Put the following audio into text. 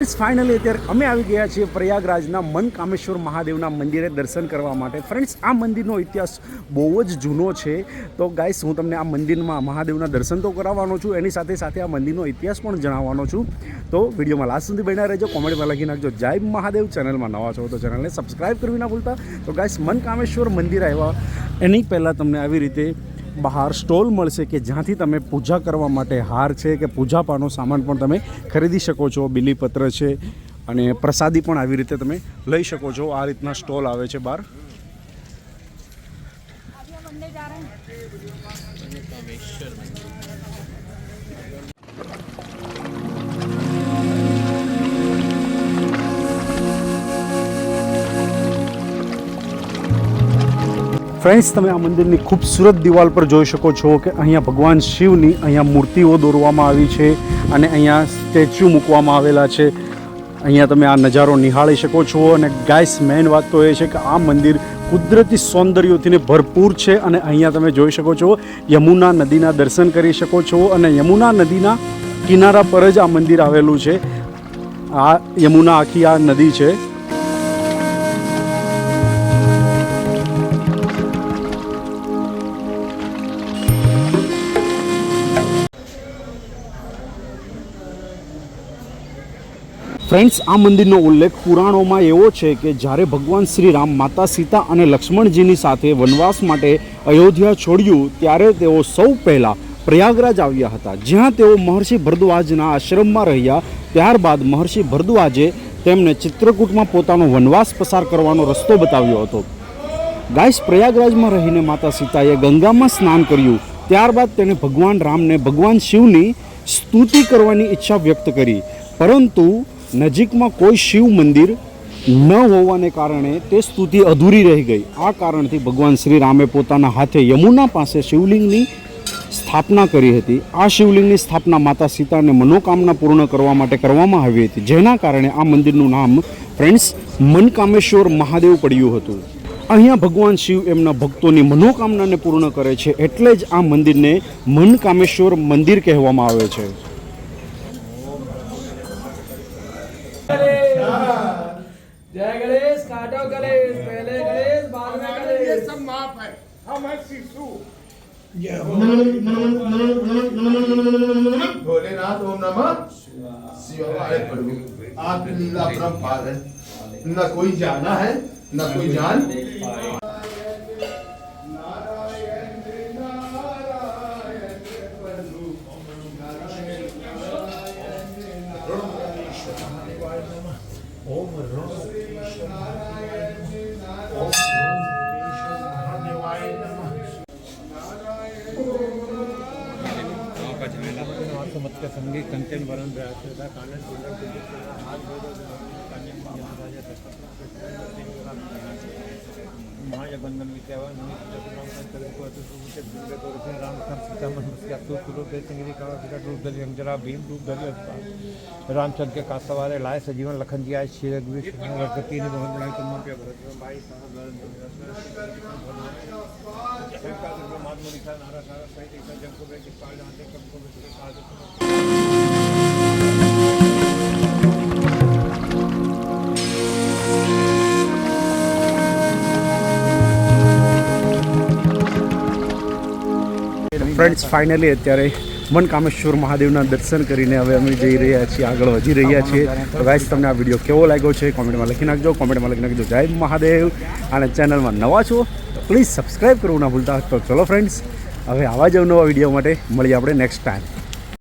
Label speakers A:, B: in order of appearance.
A: Finally અત્યારે અમે આવી ગયા છીએ પ્રયાગરાજના મનકામેશ્વર મહાદેવના મંદિરે દર્શન કરવા માટે. ફ્રેન્ડ્સ, આ મંદિરનો ઇતિહાસ બહુ જ જૂનો છે. તો ગાઈસ, હું તમને આ મંદિરમાં મહાદેવના દર્શન તો કરાવવાનો છું, એની સાથે સાથે આ મંદિરનો ઇતિહાસ પણ જણાવવાનો છું. તો વિડીયોમાં લાસ્ટ સુધી બન્યા રહેજો. કોમેન્ટમાં લખી નાખજો જય મહાદેવ. ચેનલમાં નવા છો તો ચેનલને સબસ્ક્રાઈબ કરવી ના ભૂલતા. તો ગાઈસ, મનકામેશ્વર મંદિર આવ્યા એની પહેલાં તમને આવી રીતે બહાર સ્ટોલ મળશે કે જ્યાંથી તમે પૂજા કરવા માટે હાર છે કે પૂજાપાનો સામાન પણ તમે ખરીદી શકો છો. બીલીપત્ર છે અને પ્રસાદી પણ આવી રીતે તમે લઈ શકો છો. આ રીતના સ્ટોલ આવે છે બહાર. ફ્રેન્ડ્સ, તમે આ મંદિરની ખૂબસૂરત દિવાલ પર જોઈ શકો છો કે અહીંયા ભગવાન શિવની અહીંયા મૂર્તિઓ દોરવામાં આવી છે અને અહીંયા સ્ટેચ્યુ મૂકવામાં આવેલા છે. અહીંયા તમે આ નજારો નિહાળી શકો છો. અને ગાઈસ, મેઇન વાત તો એ છે કે આ મંદિર કુદરતી સૌંદર્યથી ભરપૂર છે. અને અહીંયા તમે જોઈ શકો છો યમુના નદીના દર્શન કરી શકો છો. અને યમુના નદીના કિનારા પર જ આ મંદિર આવેલું છે. આ યમુના આખી આ નદી છે. ફ્રેન્ડ્સ, આ મંદિરનો ઉલ્લેખ પુરાણોમાં એવો છે કે જ્યારે ભગવાન શ્રી રામ, માતા સીતા અને લક્ષ્મણજીની સાથે વનવાસ માટે અયોધ્યા છોડ્યું ત્યારે તેઓ સૌ પહેલાં પ્રયાગરાજ આવ્યા હતા, જ્યાં તેઓ મહર્ષિ ભરદ્વાજના આશ્રમમાં રહ્યા. ત્યારબાદ મહર્ષિ ભરદ્વાજે તેમને ચિત્રકૂટમાં પોતાનો વનવાસ પસાર કરવાનો રસ્તો બતાવ્યો હતો. ગાઈસ, પ્રયાગરાજમાં રહીને માતા સીતાએ ગંગામાં સ્નાન કર્યું. ત્યારબાદ તેણે ભગવાન રામને ભગવાન શિવની સ્તુતિ કરવાની ઈચ્છા વ્યક્ત કરી, પરંતુ નજીકમાં કોઈ શિવ મંદિર ન હોવાને કારણે તે સ્તુતિ અધૂરી રહી ગઈ. આ કારણથી ભગવાન શ્રી રામે પોતાના હાથે યમુના પાસે શિવલિંગની સ્થાપના કરી હતી. આ શિવલિંગની સ્થાપના માતા સીતાને મનોકામના પૂર્ણ કરવા માટે કરવામાં આવી હતી, જેના કારણે આ મંદિરનું નામ ફ્રેન્ડ્સ મનકામેશ્વર મહાદેવ પડ્યું હતું. અહીંયા ભગવાન શિવ એમના ભક્તોની મનોકામનાને પૂર્ણ કરે છે, એટલે જ આ મંદિરને મનકામેશ્વર મંદિર કહેવામાં આવે છે.
B: जय गणेश, काटो गणेश, पहले गणेश बाद में गणेश,
C: ये सब माफ है. हम है शिशु. भोलेनाथ ओम नमः शिवाय. आपकी लीला परम्पार है, न कोई जाना है न कोई जान.
D: संगीत कंटेन वरण महाजबंधन विद्यावान भीम रूप धरी रामचंद्र के कांतावारे लाए सजीवन लखन जी आए श्री रघुवीर गणपति ने बहुत बड़ाई
A: ફ્રેન્ડ્સ, ફાઇનલી અત્યારે મનકામેશ્વર મહાદેવના દર્શન કરીને હવે અમે જઈ રહ્યા છીએ, આગળ વધી રહ્યા છીએ. તો ગાઈસ, તમને આ વિડીયો કેવો લાગ્યો છે કોમેન્ટમાં લખી નાખજો. કોમેન્ટમાં લખી નાખજો જય મહાદેવ. અને ચેનલમાં નવા છો તો પ્લીઝ સબસ્ક્રાઈબ કરવું ના ભૂલતા. તો ચલો ફ્રેન્ડ્સ, હવે આવા જ નવા વિડીયો માટે મળીએ આપણે નેક્સ્ટ ટાઈમ.